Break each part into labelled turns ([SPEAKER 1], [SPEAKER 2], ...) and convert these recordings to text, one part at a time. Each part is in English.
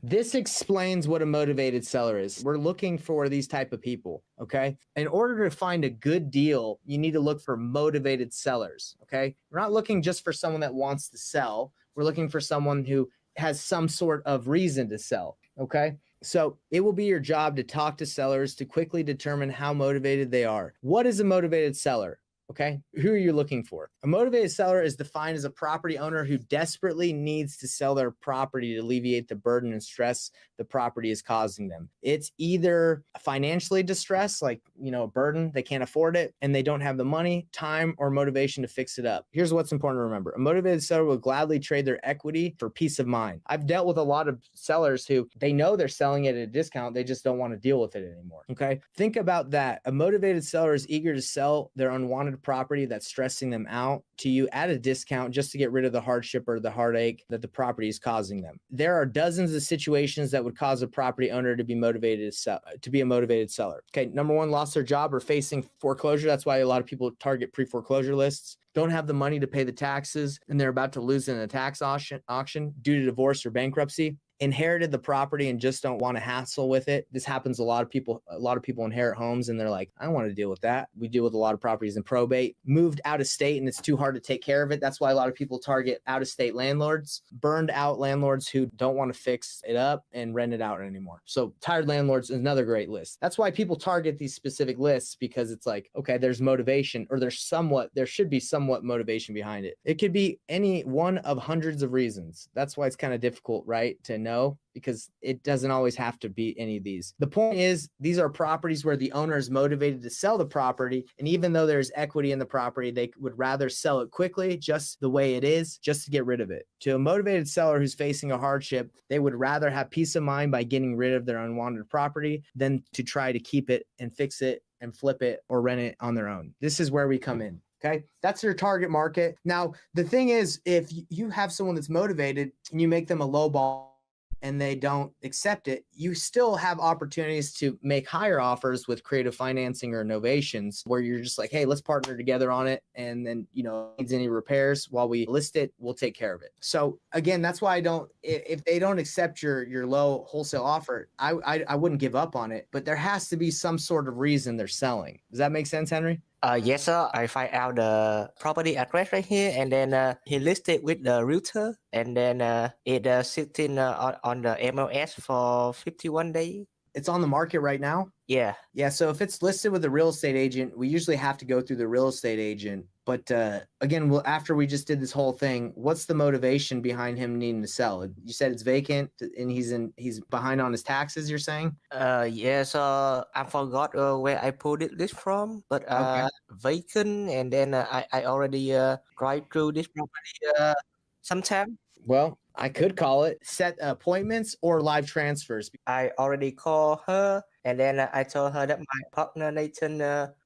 [SPEAKER 1] This explains what a motivated seller is. We're looking for these type of people, okay? In order to find a good deal, you need to look for motivated sellers, okay? We're not looking just for someone that wants to sell. We're looking for someone who has some sort of reason to sell, okay? So it will be your job to talk to sellers to quickly determine how motivated they are. What is a motivated seller? Okay, who are you looking for? A motivated seller is defined as a property owner who desperately needs to sell their property to alleviate the burden and stress the property is causing them. It's either financially distressed, like, a burden, they can't afford it, and they don't have the money, time, or motivation to fix it up. Here's what's important to remember. A motivated seller will gladly trade their equity for peace of mind. I've dealt with a lot of sellers who they know they're selling it at a discount, they just don't want to deal with it anymore. Okay, think about that. A motivated seller is eager to sell their unwanted property that's stressing them out to you at a discount just to get rid of the hardship or the heartache that the property is causing them. There are dozens of situations that would cause a property owner to be motivated to be a motivated seller. Okay, number one, lost their job or facing foreclosure. That's why a lot of people target pre-foreclosure lists. Don't have the money to pay the taxes and they're about to lose in a tax auction due to divorce or bankruptcy. Inherited the property and just don't want to hassle with it. This happens a lot of people inherit homes and they're like, I don't want to deal with that. We deal with a lot of properties in probate. Moved out of state and it's too hard to take care of it. That's why a lot of people target out of state landlords, burned out landlords who don't want to fix it up and rent it out anymore. So tired landlords is another great list. That's why people target these specific lists, because it's like, okay, there's motivation, or there should be somewhat motivation behind it. It could be any one of hundreds of reasons. That's why it's kind of difficult, right, to know, because it doesn't always have to be any of these. The point is, these are properties where the owner is motivated to sell the property, and even though there's equity in the property, they would rather sell it quickly, just the way it is, just to get rid of it. To a motivated seller who's facing a hardship, they would rather have peace of mind by getting rid of their unwanted property than to try to keep it and fix it and flip it or rent it on their own. This is where we come in. Okay, that's your target market. Now, the thing is, if you have someone that's motivated and you make them a low ball and they don't accept it, you still have opportunities to make higher offers with creative financing or innovations, where you're just like, hey, let's partner together on it. And then, needs any repairs while we list it, we'll take care of it. So again, that's why if they don't accept your low wholesale offer, I wouldn't give up on it, but there has to be some sort of reason they're selling. Does that make sense, Henry?
[SPEAKER 2] Yes, sir. I find out the property address right here, and then he listed with the realtor, and then it sitting on the MLS for 51 days.
[SPEAKER 1] It's on the market right now?
[SPEAKER 2] Yeah.
[SPEAKER 1] Yeah, so if it's listed with a real estate agent, we usually have to go through the real estate agent. But again, after we just did this whole thing, what's the motivation behind him needing to sell? You said it's vacant and he's behind on his taxes, you're saying?
[SPEAKER 2] Yes, I forgot where I pulled this from, but
[SPEAKER 1] Okay.
[SPEAKER 2] vacant, and then I already drive through this property sometime.
[SPEAKER 1] Well, I could call it set appointments or live transfers.
[SPEAKER 2] I already called her, and then I told her that my partner Nathan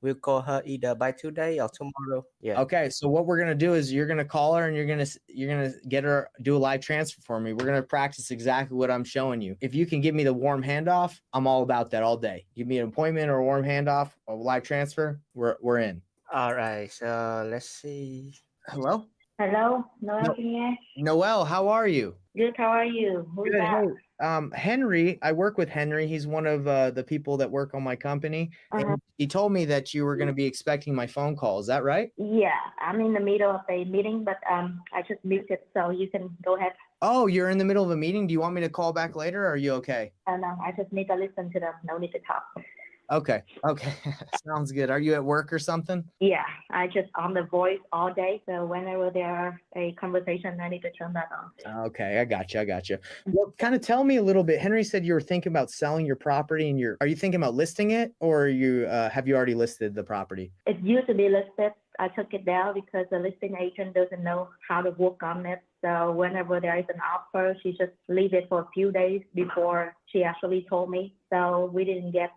[SPEAKER 2] will call her either by today or tomorrow. Yeah.
[SPEAKER 1] Okay, so what we're gonna do is you're gonna call her and you're gonna get her do a live transfer for me. We're gonna practice exactly what I'm showing you. If you can give me the warm handoff, I'm all about that all day. Give me an appointment or a warm handoff or a live transfer, we're in.
[SPEAKER 2] All right. So let's see.
[SPEAKER 1] Hello?
[SPEAKER 3] Hello, Noel here.
[SPEAKER 1] Noel, how are you?
[SPEAKER 3] Good, how are you? Who's
[SPEAKER 1] Good.
[SPEAKER 3] that?
[SPEAKER 1] Hey, Henry, I work with Henry. He's one of the people that work on my company. And he told me that you were going to be expecting my phone call. Is that right?
[SPEAKER 3] Yeah, I'm in the middle of a meeting, but I just muted, so you can go ahead.
[SPEAKER 1] Oh, you're in the middle of a meeting? Do you want me to call back later, or are you okay?
[SPEAKER 3] No, I just need to listen to them. No need to talk.
[SPEAKER 1] Okay. Sounds good. Are you at work or something?
[SPEAKER 3] Yeah, I just on the voice all day, so whenever there's a conversation, I need to turn that on.
[SPEAKER 1] Okay, I got you. Well, kind of tell me a little bit. Henry said you were thinking about selling your property, and are you thinking about listing it, or have you already listed the property?
[SPEAKER 3] It used to be listed. I took it down because the listing agent doesn't know how to work on it. So whenever there is an offer, she just leave it for a few days before she actually told me. So we didn't get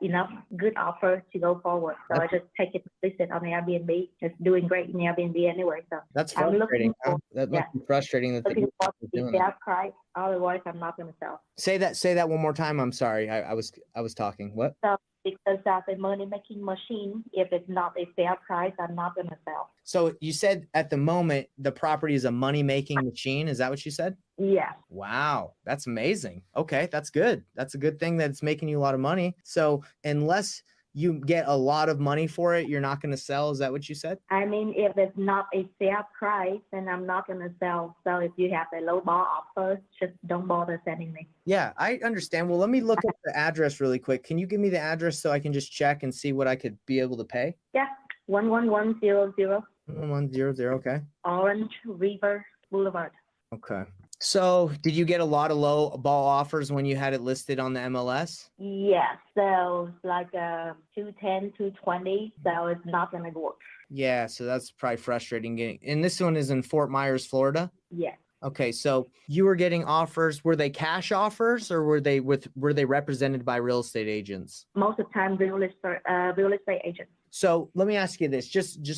[SPEAKER 3] enough good offer to go forward. So I just take it, list it on Airbnb. It's doing great in Airbnb anyway. So
[SPEAKER 1] that's frustrating. That must be frustrating that
[SPEAKER 3] looking for the best price. Otherwise, I'm not going to sell.
[SPEAKER 1] Say that one more time. I'm sorry. I was talking. What?
[SPEAKER 3] So because as a money making machine, if it's not a fair price, I'm not going to sell.
[SPEAKER 1] So you said at the moment the property is a money making machine. Is that what you said?
[SPEAKER 3] Yes.
[SPEAKER 1] Wow, that's amazing. Okay, that's good. That's a good thing that it's making you a lot of money. So unless you get a lot of money for it, you're not going to sell. Is that what you said?
[SPEAKER 3] I mean, if it's not a fair price, then I'm not going to sell. So if you have a low bar offer, just don't bother sending me.
[SPEAKER 1] Yeah, I understand. Well, let me look at the address really quick. Can you give me the address so I can just check and see what I could be able to pay?
[SPEAKER 3] Yeah, 11100
[SPEAKER 1] 100, okay.
[SPEAKER 3] Orange River Boulevard.
[SPEAKER 1] Okay. So did you get a lot of low ball offers when you had it listed on the MLS?
[SPEAKER 3] Yes, so it's like 210, 220, so it's not going to work.
[SPEAKER 1] Yeah, so that's probably frustrating getting. And this one is in Fort Myers, Florida.
[SPEAKER 3] Yes.
[SPEAKER 1] Okay, so you were getting offers. Were they cash offers or were they represented by real estate agents?
[SPEAKER 3] Most of the time, real estate agents.
[SPEAKER 1] So let me ask you this,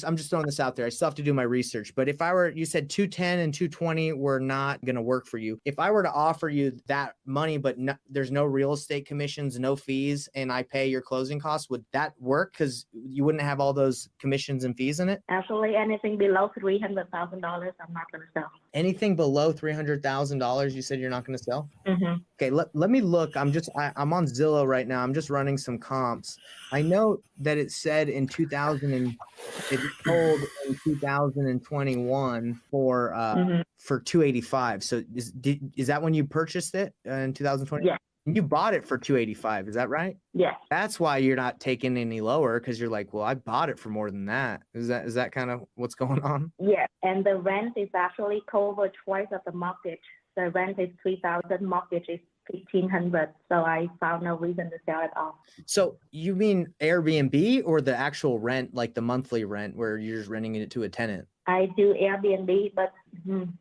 [SPEAKER 1] I'm just throwing this out there. I still have to do my research, but if you said 210 and 220 were not going to work for you. If I were to offer you that money, but there's no real estate commissions, no fees, and I pay your closing costs, would that work? Because you wouldn't have all those commissions and fees in it?
[SPEAKER 3] Actually, anything below $300,000, I'm not going to sell.
[SPEAKER 1] Anything below $300,000, you said you're not going to sell?
[SPEAKER 3] Mm-hmm.
[SPEAKER 1] Okay, let me look. I'm on Zillow right now. I'm just running some comps. I know that it said in 2000 and it sold in 2021 for 285. So is that when you purchased it in 2020?
[SPEAKER 3] Yeah.
[SPEAKER 1] You bought it for 285. Is that right?
[SPEAKER 3] Yes.
[SPEAKER 1] That's why you're not taking any lower, because you're like, well, I bought it for more than that. Is that kind of what's going on?
[SPEAKER 3] Yes, and the rent is actually covered twice of the mortgage. The rent is $3,000, mortgage is $1,500. So I found no reason to sell it off.
[SPEAKER 1] So you mean Airbnb or the actual rent, like the monthly rent where you're just renting it to a tenant?
[SPEAKER 3] I do Airbnb, but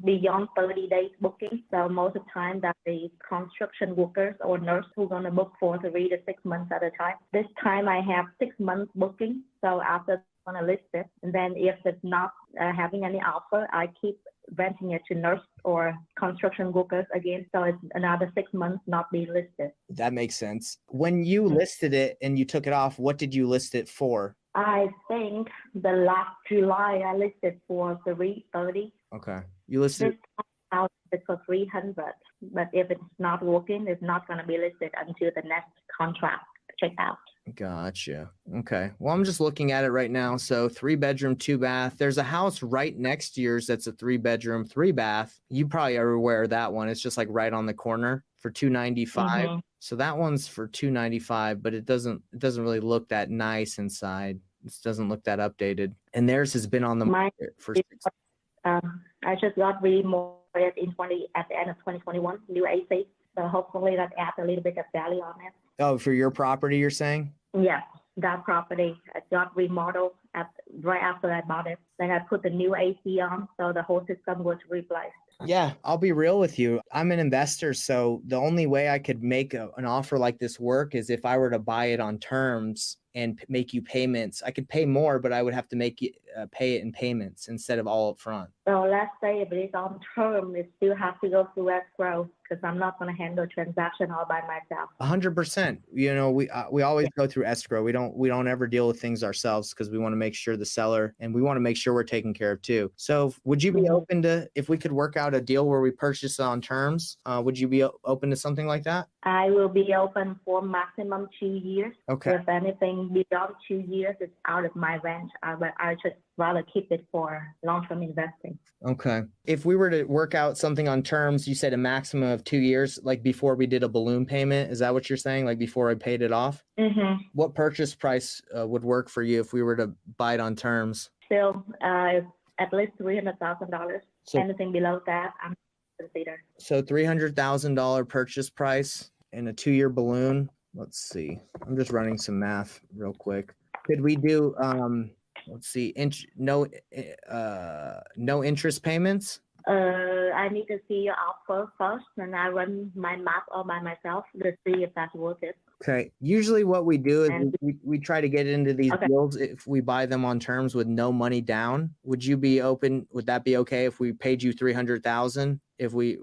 [SPEAKER 3] beyond 30 days booking. So most of the time that the construction workers or nurse who are going to book for 3 to 6 months at a time. This time I have 6 months booking. So after I'm going to list it, and then if it's not having any offer, I keep renting it to nurse or construction workers again. So it's another 6 months not being listed.
[SPEAKER 1] That makes sense. When you listed it and you took it off, what did you list it for?
[SPEAKER 3] I think the last July I listed for 330.
[SPEAKER 1] Okay. You listed
[SPEAKER 3] This time out it's for 300. But if it's not working, it's not going to be listed until the next contract check out.
[SPEAKER 1] Gotcha. Okay. Well, I'm just looking at it right now. So 3-bedroom, 2-bath. There's a house right next to yours that's a 3-bedroom, 3-bath. You probably are aware of that one. It's just like right on the corner for $295. So that one's for $295, but it doesn't really look that nice inside. It doesn't look that updated. And theirs has been on the market for 6.
[SPEAKER 3] I just got remortgaged at the end of 2021, new AC. So hopefully that adds a little bit of value on it.
[SPEAKER 1] Oh, for your property, you're saying?
[SPEAKER 3] Yes, that property I got remodeled right after I bought it. Then I put the new AC on, so the whole system was replaced.
[SPEAKER 1] Yeah, I'll be real with you. I'm an investor, so the only way I could make an offer like this work is if I were to buy it on terms and make you payments. I could pay more, but I would have to make you pay it in payments instead of all up front.
[SPEAKER 3] So let's say if it's on term, it still has to go through escrow because I'm not going to handle transaction all by myself.
[SPEAKER 1] 100%. You know, we always go through escrow. We don't ever deal with things ourselves because we want to make sure the seller and we want to make sure we're taken care of too. So would you be open to, if we could work out a deal where we purchase on terms, would you be open to something like that?
[SPEAKER 3] I will be open for maximum 2 years.
[SPEAKER 1] Okay.
[SPEAKER 3] If anything beyond 2 years is out of my range, I should rather keep it for long-term investing.
[SPEAKER 1] Okay. If we were to work out something on terms, you said a maximum of 2 years, like before we did a balloon payment. Is that what you're saying? Like before I paid it off?
[SPEAKER 3] Mm-hmm.
[SPEAKER 1] What purchase price would work for you if we were to buy it on terms?
[SPEAKER 3] Still, at least $300,000.
[SPEAKER 1] So,
[SPEAKER 3] anything below that, I'm consider.
[SPEAKER 1] So $300,000 purchase price and a 2-year balloon. Let's see. I'm just running some math real quick. Could we do let's see, no interest payments?
[SPEAKER 3] I need to see your offer first, and I run my math all by myself to see if that's worth it.
[SPEAKER 1] Okay. Usually what we do is we try to get into these deals if we buy them on terms with no money down. Would you be open? Would that be okay if we paid you $300,000 if we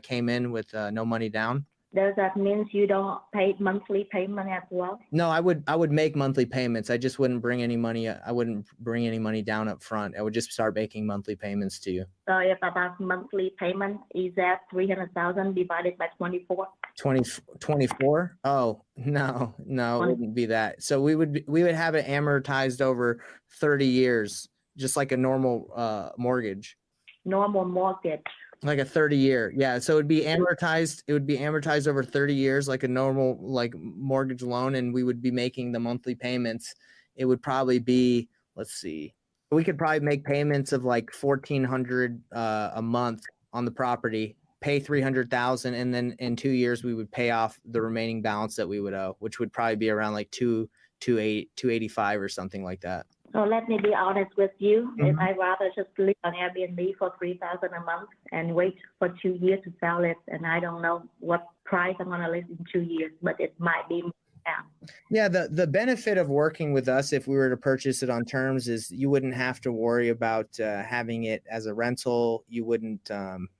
[SPEAKER 1] came in with no money down?
[SPEAKER 3] Does that mean you don't pay monthly payment as well?
[SPEAKER 1] No, I would make monthly payments. I just wouldn't bring any money. I wouldn't bring any money down up front. I would just start making monthly payments to you.
[SPEAKER 3] So if about monthly payment, is that 300,000 divided by 24?
[SPEAKER 1] 24? Oh, no, it wouldn't be that. So we would have it amortized over 30 years, just like a normal mortgage.
[SPEAKER 3] Normal mortgage.
[SPEAKER 1] Like a 30-year. Yeah. So it would be amortized over 30 years like a normal like mortgage loan, and we would be making the monthly payments. It would probably be, let's see. We could probably make payments of like 1,400 a month on the property, pay 300,000, and then in 2 years we would pay off the remaining balance that we would owe, which would probably be around like 285 or something like that.
[SPEAKER 3] So let me be honest with you. If I rather just live on Airbnb for 3,000 a month and wait for 2 years to sell it, and I don't know what price I'm gonna live in 2 years, but it might be more down.
[SPEAKER 1] Yeah, the benefit of working with us, if we were to purchase it on terms, is you wouldn't have to worry about having it as a rental. You wouldn't,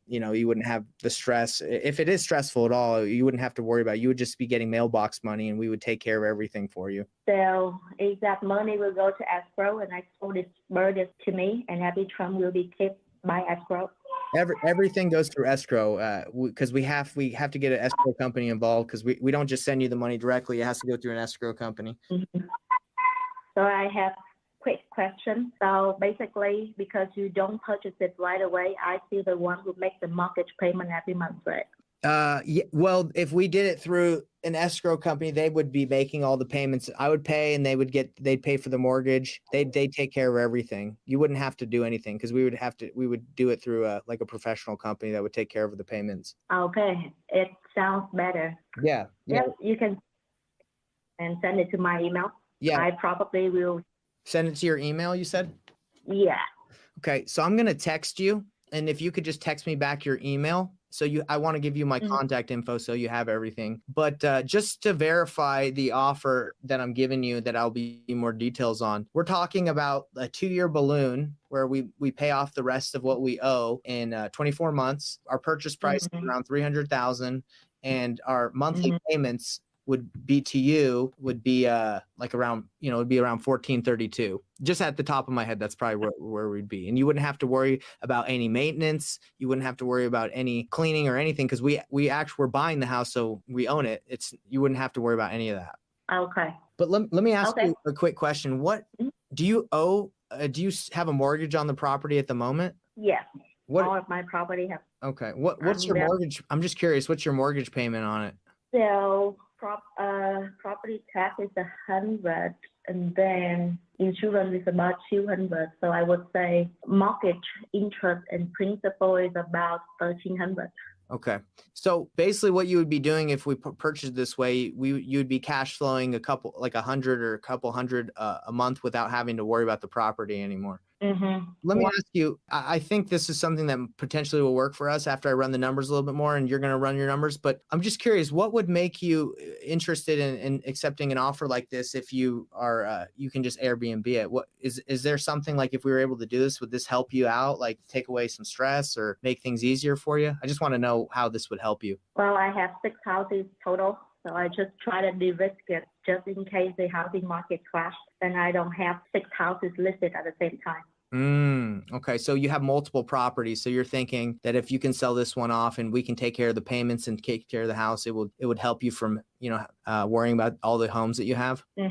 [SPEAKER 1] you wouldn't have the stress. If it is stressful at all, you wouldn't have to worry about it. You would just be getting mailbox money, and we would take care of everything for you.
[SPEAKER 3] So if that money will go to escrow and I sold this bird to me, and every trunk will be kept by escrow?
[SPEAKER 1] Everything goes through escrow because we have to get an escrow company involved, because we don't just send you the money directly. It has to go through an escrow company.
[SPEAKER 3] Mm-hmm. So I have quick question. So basically, because you don't purchase it right away, I still the one who makes the mortgage payment every month, right?
[SPEAKER 1] Yeah, well, if we did it through an escrow company, they would be making all the payments. I would pay, and they'd pay for the mortgage. They'd take care of everything. You wouldn't have to do anything, because we would do it through a professional company that would take care of the payments.
[SPEAKER 3] Okay, it sounds better.
[SPEAKER 1] Yeah.
[SPEAKER 3] Yes, you can and send it to my email.
[SPEAKER 1] Yeah.
[SPEAKER 3] I probably will.
[SPEAKER 1] Send it to your email, you said?
[SPEAKER 3] Yeah.
[SPEAKER 1] Okay, so I'm gonna text you, and if you could just text me back your email. So I want to give you my contact info so you have everything. But just to verify the offer that I'm giving you, that I'll be more details on, we're talking about a 2-year balloon where we pay off the rest of what we owe in 24 months. Our purchase price is around 300,000, and our monthly payments would be like around, it'd be around 1,432. Just at the top of my head, that's probably where we'd be. And you wouldn't have to worry about any maintenance. You wouldn't have to worry about any cleaning or anything, because we're buying the house, so we own it. You wouldn't have to worry about any of that.
[SPEAKER 3] Okay.
[SPEAKER 1] But let me ask you a quick question. What do you owe? Do you have a mortgage on the property at the moment?
[SPEAKER 3] Yes.
[SPEAKER 1] What?
[SPEAKER 3] All of my property have.
[SPEAKER 1] Okay. What's your mortgage? I'm just curious. What's your mortgage payment on it?
[SPEAKER 3] So property tax is 100, and then insurance is about 200. So I would say mortgage interest and principal is about 1,300.
[SPEAKER 1] Okay. So basically what you would be doing if we purchased this way, you'd be cash flowing like 100 or a couple hundred a month without having to worry about the property anymore. Let me ask you, I think this is something that potentially will work for us after I run the numbers a little bit more, and you're going to run your numbers, but I'm just curious, what would make you interested in accepting an offer like this if you are, you can just Airbnb it? What is there something like, if we were able to do this, would this help you out, like take away some stress or make things easier for you? I just want to know how this would help you.
[SPEAKER 3] Well, I have 6 houses total. So I just try to de-risk it just in case the housing market crash, and I don't have 6 houses listed at the same time.
[SPEAKER 1] Okay. So you have multiple properties. So you're thinking that if you can sell this one off and we can take care of the payments and take care of the house, it would help you from, worrying about all the homes that you have.
[SPEAKER 3] Yep.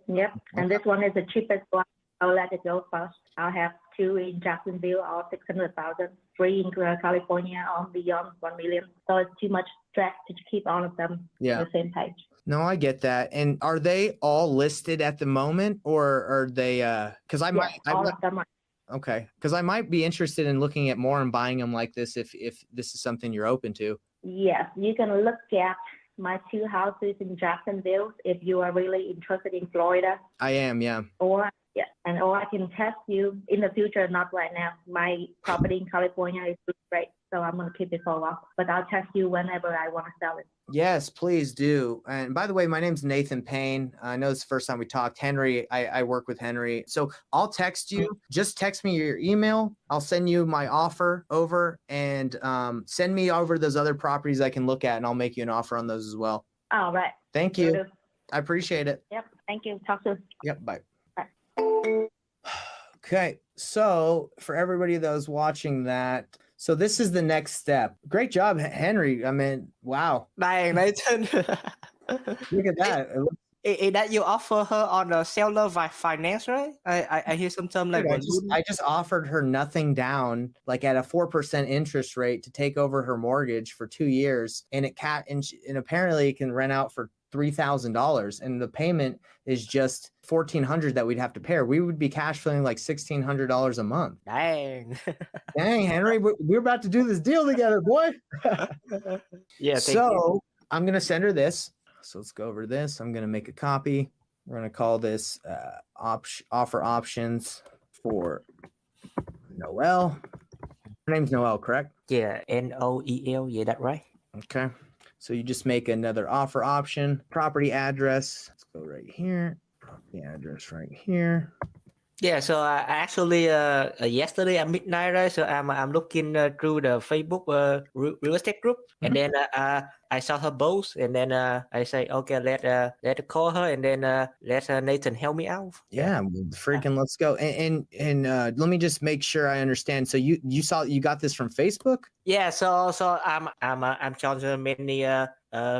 [SPEAKER 1] Okay.
[SPEAKER 3] And this one is the cheapest one. I'll let it go first. I'll have 2 in Jacksonville, all 600,000, 3 in California, all beyond 1 million. So it's too much stress to keep all of them on the same page.
[SPEAKER 1] No, I get that. And are they all listed at the moment, or are they? Because
[SPEAKER 3] all of them are.
[SPEAKER 1] Okay, because I might be interested in looking at more and buying them like this if this is something you're open to.
[SPEAKER 3] Yes, you can look at my 2 houses in Jacksonville if you are really interested in Florida.
[SPEAKER 1] I am, yeah.
[SPEAKER 3] Or I can test you in the future, not right now. My property in California is great. so I'm gonna keep it for a while. But I'll text you whenever I want to sell it.
[SPEAKER 1] Yes, please do. And by the way, my name's Nathan Payne. I know it's the first time we talked. Henry, I work with Henry. So I'll text you. Just text me your email. I'll send you my offer over and send me over those other properties I can look at, and I'll make you an offer on those as well.
[SPEAKER 3] All right.
[SPEAKER 1] Thank
[SPEAKER 3] Will
[SPEAKER 1] you.
[SPEAKER 3] do.
[SPEAKER 1] I appreciate it.
[SPEAKER 3] Yep. Thank you. Talk soon.
[SPEAKER 1] Yep. Bye.
[SPEAKER 3] Bye.
[SPEAKER 1] Okay. So for everybody that was watching that, so this is the next step. Great job, Henry. I mean, wow.
[SPEAKER 2] Dang, Nathan.
[SPEAKER 1] Look at that.
[SPEAKER 2] Is that you offer her on the seller finance, right? I hear some term like
[SPEAKER 1] Dude,
[SPEAKER 2] balloon.
[SPEAKER 1] I just offered her nothing down, like at a 4% interest rate, to take over her mortgage for 2 years, and and apparently it can rent out for $3,000, and the payment is just $1,400 that we'd have to pay her. We would be cash flowing like $1,600 a month.
[SPEAKER 2] Dang.
[SPEAKER 1] Dang, Henry, we're about to do this deal together, boy.
[SPEAKER 2] Yeah. Thank you.
[SPEAKER 1] So I'm gonna send her this. So let's go over this. I'm going to make a copy. We're going to call this offer options for Noel. Her name's Noel, correct?
[SPEAKER 2] Yeah, Noel. Yeah, that right.
[SPEAKER 1] Okay. So you just make another offer option. Property address. Let's go right here. Property address right here.
[SPEAKER 2] Yeah, so actually yesterday at midnight, right? So I'm looking through the Facebook real estate group, and then I saw her post, and then I say, okay, let call her, and then let Nathan help me out.
[SPEAKER 1] Yeah, freaking let's go. And let me just make sure I understand. So you got this from Facebook?
[SPEAKER 2] Yeah, so I'm joined many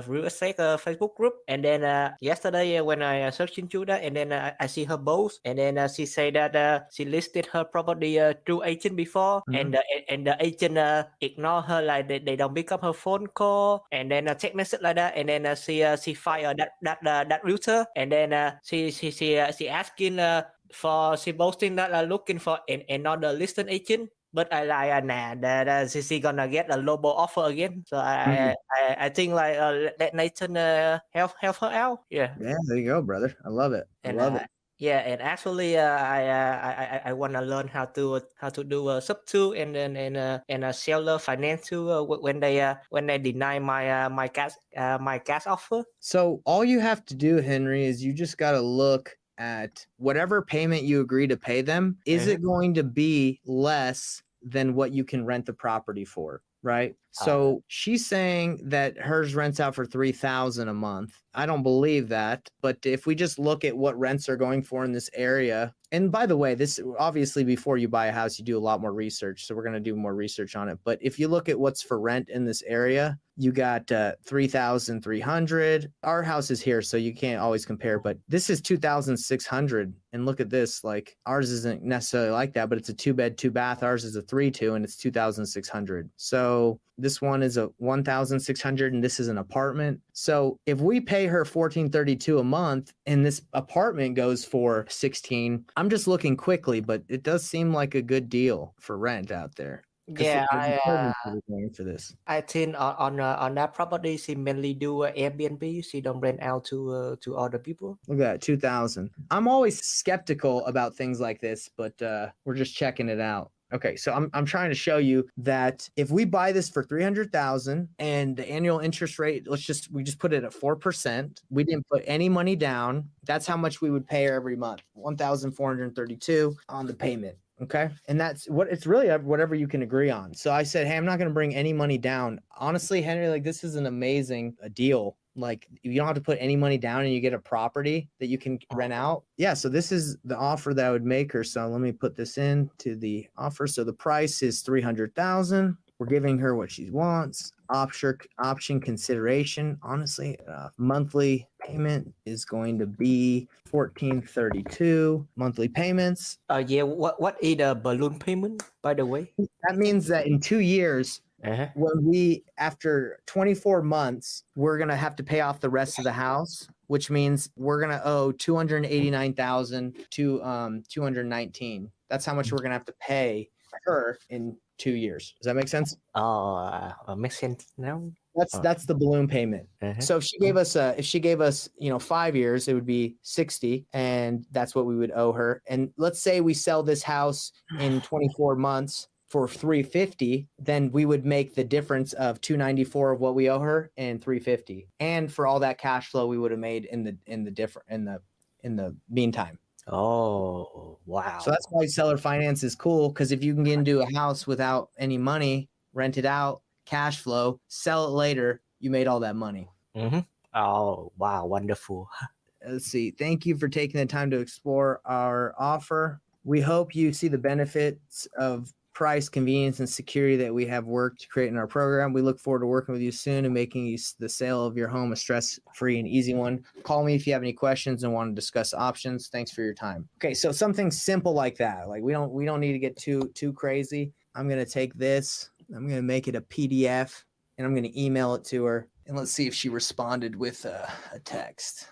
[SPEAKER 2] real estate Facebook group, and then yesterday when I searched into that, and then I see her post, and then she said that she listed her property through agent before, and the agent ignore her, like they don't pick up her phone call, and then a text message like that, and then she fired that realtor, and then she asking for she posting that looking for another listing agent. But I like that she gonna get a low offer again. So I think like let Nathan help her out. Yeah.
[SPEAKER 1] Yeah, there you go, brother. I love it. I love it.
[SPEAKER 2] Yeah, and actually I want to learn how to do a sub two and then and a seller finance too when they deny my cash offer.
[SPEAKER 1] So all you have to do, Henry, is you just got to look at whatever payment you agree to pay them. Is it going to be less than what you can rent the property for? Right. So she's saying that hers rents out for $3,000 a month. I don't believe that. But if we just look at what rents are going for in this area, and by the way, this obviously before you buy a house, you do a lot more research. So we're going to do more research on it. But if you look at what's for rent in this area, you got 3,300. Our house is here, so you can't always compare. But this is 2,600. And look at this, like ours isn't necessarily like that, but it's a 2-bed, 2-bath. Ours is a 3-2, and it's 2,600. So this one is a 1,600, and this is an apartment. So if we pay her $1,432 a month, and this apartment goes for 16, I'm just looking quickly, but it does seem like a good deal for rent out there.
[SPEAKER 2] Yeah,
[SPEAKER 1] for this.
[SPEAKER 2] I think on that property, she mainly do Airbnb. She don't rent out to other people.
[SPEAKER 1] Look at that, 2,000. I'm always skeptical about things like this, but we're just checking it out. Okay, so I'm trying to show you that if we buy this for $300,000 and the annual interest rate, we just put it at 4%. We didn't put any money down. That's how much we would pay her every month, $1,432 on the payment. Okay. And that's what it's really whatever you can agree on. So I said, hey, I'm not going to bring any money down. Honestly, Henry, like this is an amazing deal. Like you don't have to put any money down and you get a property that you can rent out. Yeah. So this is the offer that I would make her. So let me put this in to the offer. So the price is $300,000. We're giving her what she wants. Option consideration. Honestly, monthly payment is going to be $1,432 monthly payments.
[SPEAKER 2] Yeah. What is the balloon payment, by the way?
[SPEAKER 1] That means that in 2 years, when after 24 months, we're going to have to pay off the rest of the house, which means we're going to owe $289,000 to $219. That's how much we're going to have to pay her in 2 years. Does that make sense?
[SPEAKER 2] Oh, makes sense now.
[SPEAKER 1] That's the balloon payment. So if she gave us 5 years, it would be 60, and that's what we would owe her. And let's say we sell this house in 24 months for 350, then we would make the difference of 294 of what we owe her and 350. And for all that cash flow we would have made in the meantime.
[SPEAKER 2] Oh, wow.
[SPEAKER 1] So that's why seller finance is cool, because if you can get into a house without any money, rent it out, cash flow, sell it later, you made all that money.
[SPEAKER 2] Mm-hmm. Oh, wow, wonderful.
[SPEAKER 1] Let's see. Thank you for taking the time to explore our offer. We hope you see the benefits of price, convenience, and security that we have worked to create in our program. We look forward to working with you soon and making the sale of your home a stress-free and easy one. Call me if you have any questions and want to discuss options. Thanks for your time. Okay, so something simple like that. Like we don't need to get too crazy. I'm gonna take this. I'm gonna make it a PDF and I'm gonna email it to her. And let's see if she responded with a text.